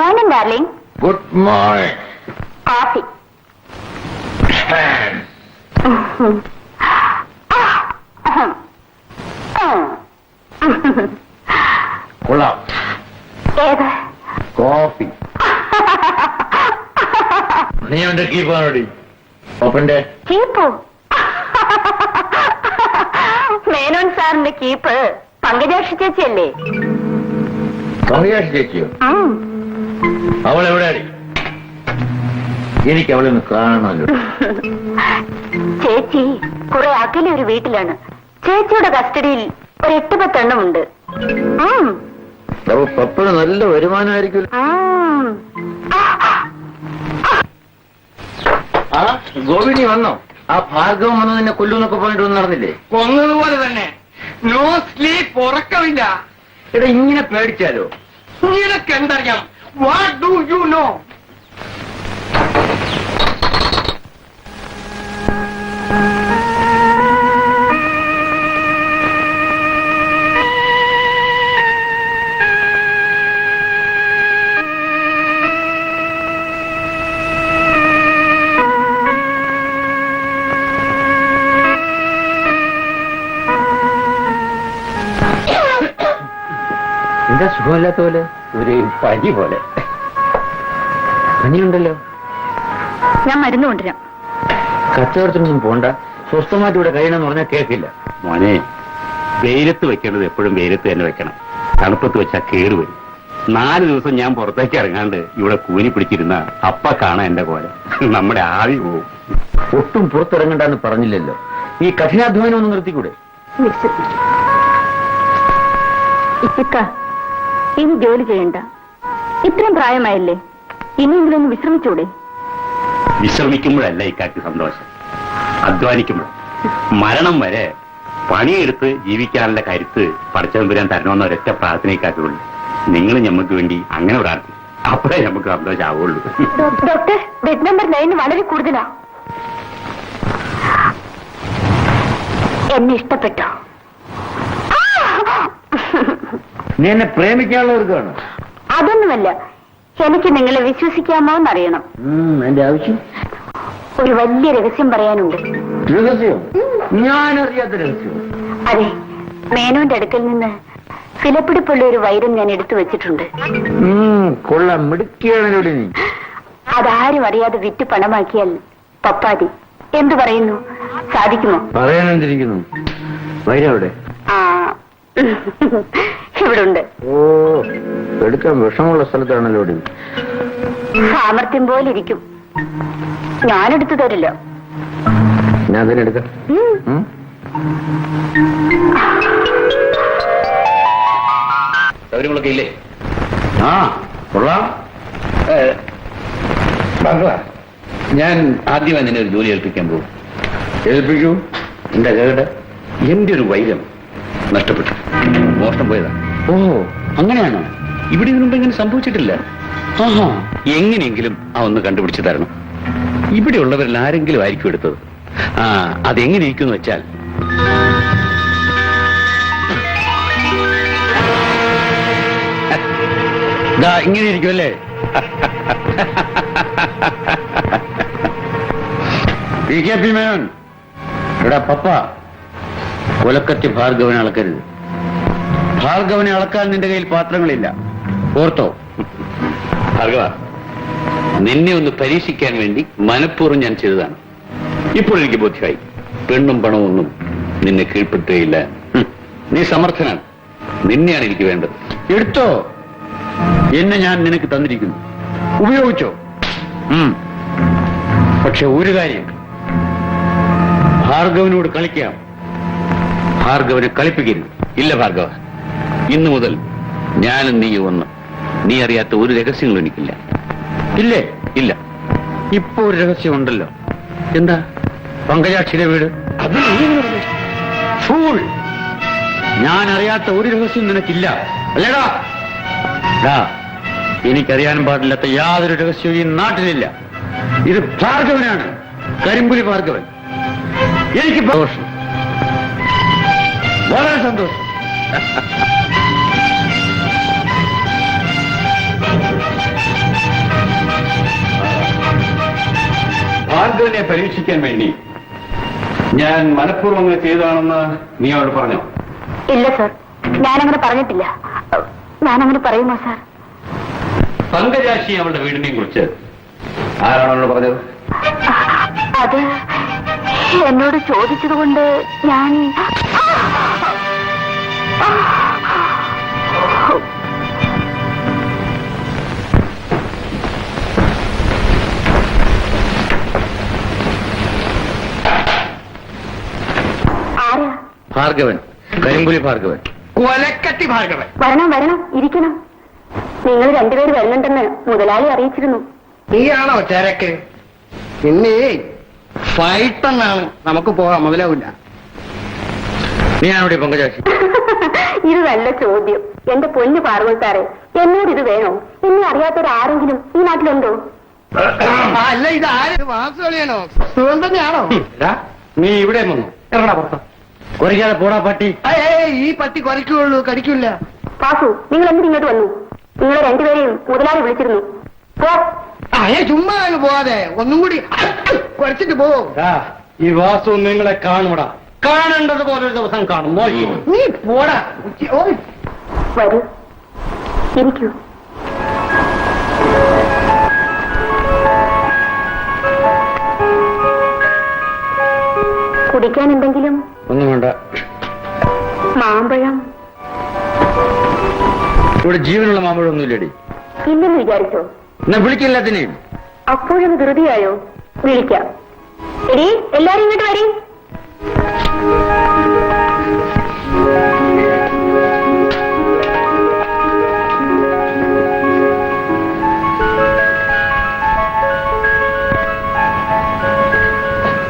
morning, darling. Good morning. Coffee. കൊള്ളാം. ഏത്? Coffee. നീ അവന്റെ കീപ്പാണോടി ഓപ്പന്റെ കീപ്പോ? മേനോൻ സാറിന്റെ കീപ്പ് പങ്കജാക്ഷി ചേച്ചിയല്ലേ? പങ്കജാക്ഷി ചേച്ചിയോ? അവൾ എവിടെയാടി? എനിക്ക് അവളെ ഒന്ന് കാണണമല്ലോ. ചേച്ചി കുറെ അകലെ ഒരു വീട്ടിലാണ്. ചേച്ചിയുടെ കസ്റ്റഡിയിൽ ഒരു 8-10 എണ്ണമുണ്ട്. അപ്പൊ പപ്പന് നല്ല വരുമാനമായിരിക്കും. ആ ഗോപിനി വന്നോ? ആ ഭാർഗവം വന്ന് നിന്നെ കൊല്ലൂന്നൊക്കെ പറഞ്ഞിട്ട് ഒന്നും നടന്നില്ലേ? കൊന്നതുപോലെ തന്നെ. നോ സ്ലീപ്പ്, ഉറക്കമില്ല. എടാ ഇങ്ങനെ പേടിച്ചാലോ? നിനക്ക് എന്തറിയാം? What do you know? എന്താ സുഖമില്ലാത്ത പോലെ? ഒരു പനി പോലെ. പനിയുണ്ടല്ലോ. ഞാൻ മരുന്ന് കൊണ്ടുവരാം. കച്ചവടത്തിനൊന്നും പോണ്ട, സ്വസ്ഥമായിട്ട് ഇവിടെ കഴിയണമെന്ന് പറഞ്ഞാൽ കേൾക്കില്ല. മോനെ, വെയിലത്ത് വെക്കേണ്ടത് എപ്പോഴും വെയിലത്ത് തന്നെ വെക്കണം. തണുപ്പത്ത് വെച്ചാൽ കേട് വരും. 4 ദിവസം ഞാൻ പുറത്തേക്ക് ഇറങ്ങാണ്ട് ഇവിടെ കൂനി പിടിച്ചിരുന്ന അപ്പ കാണാൻ എന്റെ പോലെ നമ്മുടെ ആവി പോവും. ഒട്ടും പുറത്തിറങ്ങണ്ടെന്ന് പറഞ്ഞില്ലല്ലോ. ഈ കഠിനാധ്വാനം ഒന്ന് നിർത്തിക്കൂടെ? ഇക്ക, ഇനി ജോലി ചെയ്യണ്ട. ഇത്രയും പ്രായമായില്ലേ, ഇനിയെങ്കിലും ഒന്ന് വിശ്രമിച്ചൂടെ? വിശ്രമിക്കുമ്പോഴല്ല ഇക്കാക്ക് സന്തോഷം, അധ്വാനിക്കുമ്പോൾ. മരണം വരെ പണിയെടുത്ത് ജീവിക്കാനുള്ള കരുത്ത് പടച്ചതമ്പുരാൻ തരണമെന്ന ഒരൊറ്റ പ്രാർത്ഥനയ്ക്കാക്കുള്ളൂ. നിങ്ങൾ ഞമ്മക്ക് വേണ്ടി അങ്ങനെ പ്രാർത്ഥിക്കും, അപ്പോഴേ നമുക്ക് സന്തോഷമാവുള്ളൂ. ഡോക്ടർ, ബെഡ് നമ്പർ 9 വളരെ കൂടുതലാ. എന്നെ ഇഷ്ടപ്പെട്ടോ? നീ എന്നെ പ്രേമിക്കാനുള്ളവർക്കാണ്. അതൊന്നുമല്ല, എനിക്ക് നിങ്ങളെ വിശ്വസിക്കാമോ എന്നറിയണം. എന്റെ ആവശ്യം ഒരു വലിയ രഹസ്യം പറയാനുണ്ട്. രഹസ്യം? ഞാനറിയാത്ത രഹസ്യം? അതെ, മേനോന്റെ അടുക്കൽ നിന്ന് വിലപിടിപ്പുള്ള ഒരു വൈരം ഞാൻ എടുത്തു വെച്ചിട്ടുണ്ട്. കൊള്ളാം, മിടുക്കിയാണല്ലോ നീ. അതാരും അറിയാതെ വിറ്റ് പണമാക്കിയാൽ പപ്പാതി. എന്തു പറയുന്നു, സാധിക്കുമോ? പറയാനെന്തിരിക്കുന്നു? വൈരം എവിടെ? ആ, ഇവിടെ ഉണ്ട്. ഓ, എടുക്കാൻ വിഷമുള്ള സ്ഥലത്താണല്ലോ. സാമർത്ഥ്യം പോലെ ഇരിക്കും. ഞാനെടുത്തു തരില്ല. ഞാൻ തന്നെ എടുക്കാം. സൗകര്യങ്ങളൊക്കെ ഇല്ലേ? ആ, കൊള്ളാം. ഞാൻ ആദ്യമായി നിന്നെ ഒരു ജോലി ഏൽപ്പിക്കാൻ പോകും. ഏൽപ്പിക്കൂ. എന്താ കേട്? എന്റെ ഒരു വൈരം നഷ്ടപ്പെട്ടു, മോഷണം പോയതാ. ഓ, അങ്ങനെയാണോ? ഇവിടെ ഇതിനുമ്പ് ഇങ്ങനെ സംഭവിച്ചിട്ടില്ല. ആഹാ, എങ്ങനെയെങ്കിലും ഒന്ന് കണ്ടുപിടിച്ചു തരണം. ഇവിടെയുള്ളവരിൽ ആരെങ്കിലും ആയിരിക്കും എടുത്തത്. അതെങ്ങനെ ഇരിക്കുന്നു വെച്ചാൽ, ഇങ്ങനെ ഇരിക്കുമല്ലേ? മേനോൻ, എടാ പപ്പ, കൊലക്കത്തി ഭാർഗവനെ അളക്കരുത്. ഭാർഗവനെ അളക്കാൻ നിന്റെ കയ്യിൽ പാത്രങ്ങളില്ല, ഓർത്തോ? ഭാർഗവ, നിന്നെ ഒന്ന് പരീക്ഷിക്കാൻ വേണ്ടി മനഃപൂർവ്വം ഞാൻ ചെയ്തതാണ്. ഇപ്പോൾ എനിക്ക് ബോധ്യമായി, പെണ്ണും പണവും ഒന്നും നിന്നെ കീഴ്പ്പെടുത്തുകയില്ല. നീ സമർത്ഥനാണ്, നിന്നെയാണ് എനിക്ക് വേണ്ടത്. എടുത്തോ, എന്നെ ഞാൻ നിനക്ക് തന്നിരിക്കുന്നു, ഉപയോഗിച്ചോ. പക്ഷെ ഒരു കാര്യം, ഭാർഗവനോട് കളിക്കാം, ഭാർഗവനെ കളിപ്പിക്കരുത്. ഇല്ല ഭാർഗവ, ഇന്നു മുതൽ ഞാനും നീ ഒന്ന്. നീ അറിയാത്ത ഒരു രഹസ്യങ്ങളും എനിക്കില്ല. ഇല്ലേ? ഇല്ല. ഇപ്പൊ ഒരു രഹസ്യമുണ്ടല്ലോ. എന്താ? പങ്കജാക്ഷിയുടെ വീട്. അത് ഫൂൾ! ഞാൻ അറിയാത്ത ഒരു രഹസ്യം നിനക്കില്ല, അല്ലേടാ? എനിക്കറിയാനും പാടില്ലാത്ത യാതൊരു രഹസ്യവും ഈ നാട്ടിലില്ല. ഇത് ഭാർഗവനാണ്, കരിമ്പുലി ഭാർഗവൻ. എനിക്ക് സന്തോഷം, വളരെ സന്തോഷം. ഭാർഗവനെ പരീക്ഷിക്കാൻ വേണ്ടി ഞാൻ മനഃപൂർവ്വം അങ്ങനെ ചെയ്തതാണെന്ന് നീ അവളോട് പറഞ്ഞോ? ഇല്ല സർ, ഞാനങ്ങനെ പറഞ്ഞിട്ടില്ല. ഞാനങ്ങനെ പറയുമോ സാർ? പങ്കജാക്ഷി അവളുടെ വീടിനെയും കുറിച്ച് ആരാണ് അവളോട് പറഞ്ഞത്? അത് എന്നോട് ചോദിച്ചതുകൊണ്ട് ഞാൻ ആരാ? ഭാർഗവൻ, കരിമ്പുലി ഭാർഗവൻ. കൊലക്കത്തി ഭാർഗവൻ. വരണം വരണം, ഇരിക്കണം. നിങ്ങൾ രണ്ടുപേര് വരുന്നുണ്ടെന്ന് മുതലാളി അറിയിച്ചിരുന്നു. നീയാണോ ചരക്ക്? പിന്നെ ഫൈറ്റ് എന്നാണ്, നമുക്ക് പോകാൻ മുതലാവില്ല. നീയാണോടെ പങ്കജാക്ഷി? ഇത് നല്ല ചോദ്യം. എന്റെ പൊന്നു പാർവതി സാറേ, എന്നോട് ഇത് വേണോ? എന്നെ അറിയാത്തൊരാരെങ്കിലും ഈ നാട്ടിലുണ്ടോ? അല്ല, ഇത് ആര്? വാസുകളിയാണോ? സുഖം തന്നെയാണോ? നീ ഇവിടെ വന്നു എറണാ പുറത്ത് കുറയ്ക്കാതെ പോടാ പട്ടി. ഈ പട്ടി കുറയ്ക്കുള്ളൂ, കടിക്കില്ല. പാസു, നിങ്ങൾ എന്തിന് ഇങ്ങോട്ട് വന്നു? നിങ്ങളെ രണ്ടുപേരെയും മുതലാളി വിളിച്ചിരുന്നു. പോ. ചുമ്മാ അങ്ങ് പോവാതെ ഒന്നും കൂടി കുറച്ചിട്ട് പോവും. ഈ വാസു നിങ്ങളെ കാണുമടാ, കാണേണ്ടത് പോലെ ഒരു ദിവസം കാണും. നീ പോടാ. വരൂ, ഇരിക്കൂ. കുടിക്കാൻ എന്തെങ്കിലും? ഒന്നും വേണ്ട. മാമ്പഴം? ഇവിടെ ജീവനുള്ള മാമ്പഴമൊന്നുമില്ലടി. ഇല്ലെന്ന് വിചാരിച്ചോ? എന്നാ വിളിക്കില്ലാത്തിനെയും. അപ്പോഴൊന്ന് ധൃതിയായോ? വിളിക്കാം. എടി, എല്ലാരും ഇങ്ങോട്ട് വരീ.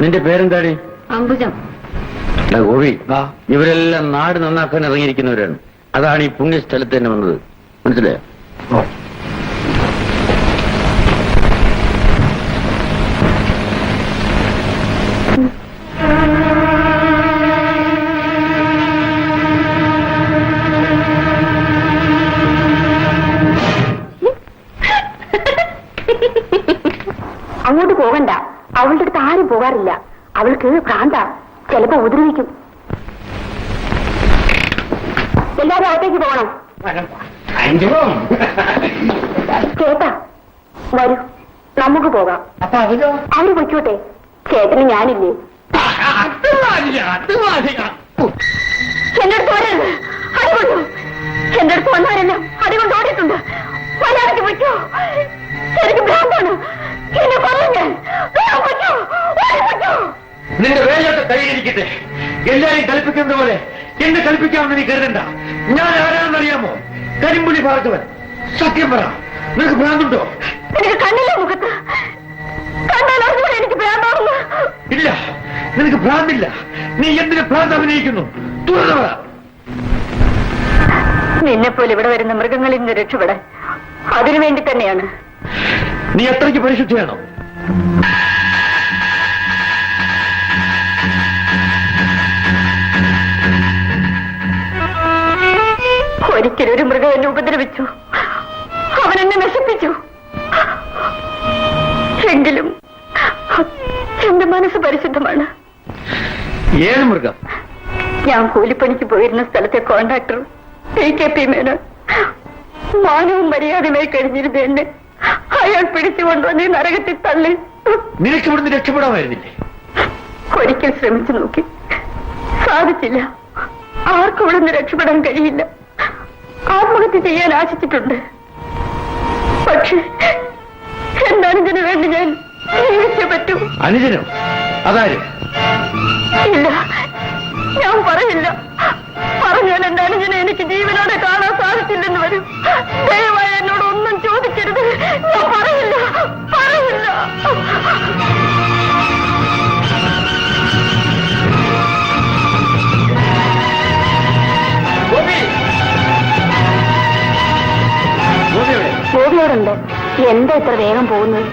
നിന്റെ പേരെന്താടി? അംബുജം. ഗോപി, ഇവരെല്ലാം നാട് നന്നാക്കാൻ ഇറങ്ങിയിരിക്കുന്നവരാണ്. അതാണ് ഈ പുണ്യസ്ഥലത്ത് തന്നെ വന്നത്, മനസ്സിലായോ? അങ്ങോട്ട് പോകണ്ട. അവളുടെ അടുത്ത് ആരും പോകാറില്ല. അവൾക്ക് ഭ്രാന്ത, ചിലപ്പോ ഉപദ്രവിക്കും. എല്ലാവരും അകത്തേക്ക് പോകണം. കേട്ടാ? വരൂ, നമുക്ക് പോകാം. അപ്പൊ അവരോ? അവര് പൊയ്ക്കോട്ടെ. ചേട്ടന് ഞാനില്ലേ? എന്റെ അടുത്ത് വരരുത്, അടികൊണ്ടു. എന്റെ അടുത്ത് വന്നവരെല്ലാം അടികൊണ്ട് ഓടിയിട്ടുണ്ട്. വരാതെ പൊയ്ക്കോ. എനിക്ക് ഭ്രാന്താണ്. എന്നെ പറഞ്ഞു പൊയ്ക്കോ. നിന്റെ വേലൊക്കെ കയ്യിലിരിക്കട്ടെ. എല്ലാരെയും കൽപ്പിക്കുന്നത് പോലെ എന്നെ കൽപ്പിക്കാമെന്ന് നീ കരുതണ്ട. ഞാൻ ആരാണെന്നറിയാമോ? കരിമ്പുലി ഭാർഗവൻ. സത്യം പറ, നിനക്ക് ഭ്രാന്തുണ്ടോ? എനിക്ക് കണ്ണില്ല മുഖത്ത്. കണ്ടാൽ അതുപോലെ എനിക്ക് ഭ്രാന്താവുന്നു. ഇല്ല, നിനക്ക് ഭ്രാന്തില്ല. നീ എന്തിന് ഭ്രാന്ത് അഭിനയിക്കുന്നു? തുറന്നു പറ. നിന്നെപ്പോലെ ഇവിടെ വരുന്ന മൃഗങ്ങളിൽ നിന്ന് രക്ഷപ്പെടാൻ അതിനുവേണ്ടി തന്നെയാണ്. നീ അത്രയ്ക്ക് പരിശുദ്ധിയാണോ? ഒരിക്കലൊരു മൃഗം എന്നെ ഉപദ്രവിച്ചു. അവൻ എന്നെ നശിപ്പിച്ചു. എങ്കിലും എന്റെ മനസ്സ് പരിശുദ്ധമാണ്. ഏത് മൃഗം? ഞാൻ കൂലിപ്പണിക്ക് പോയിരുന്ന സ്ഥലത്തെ കോൺട്രാക്ടർ PKP മേനോൻ. മാനവും മര്യാദയുമായി കഴിഞ്ഞിരുന്ന എന്നെ അയാൾ പിടിച്ചുകൊണ്ടുവന്ന് നരകത്തിൽ തള്ളി. നിനക്ക് ഇവിടുന്ന് രക്ഷപ്പെടാമായിരുന്നില്ലേ? ഒരിക്കൽ ശ്രമിച്ചു നോക്കി, സാധിച്ചില്ല. ആർക്കും ഇവിടുന്ന് രക്ഷപ്പെടാൻ കഴിയില്ല. ആത്മഹത്യ ചെയ്യാൻ ആശിച്ചിട്ടുണ്ട്. പക്ഷേ എന്റെ അനുജന് വേണ്ടി ഞാൻ ജീവിച്ചേ പറ്റൂ. അനുജനോ? അതാര്? ഇല്ല, ഞാൻ പറയില്ല. പറഞ്ഞാൽ എന്റെ അനുജനെ എനിക്ക് ജീവനോടെ കാണാൻ സാധിച്ചില്ലെന്ന് വരും. ദയവായി എന്നോട് ഒന്നും ചോദിക്കരുത്. ഞാൻ പറയില്ല. ഗോപിയോടുണ്ട്. എന്താ ഇത്ര വേഗം പോകുന്നത്?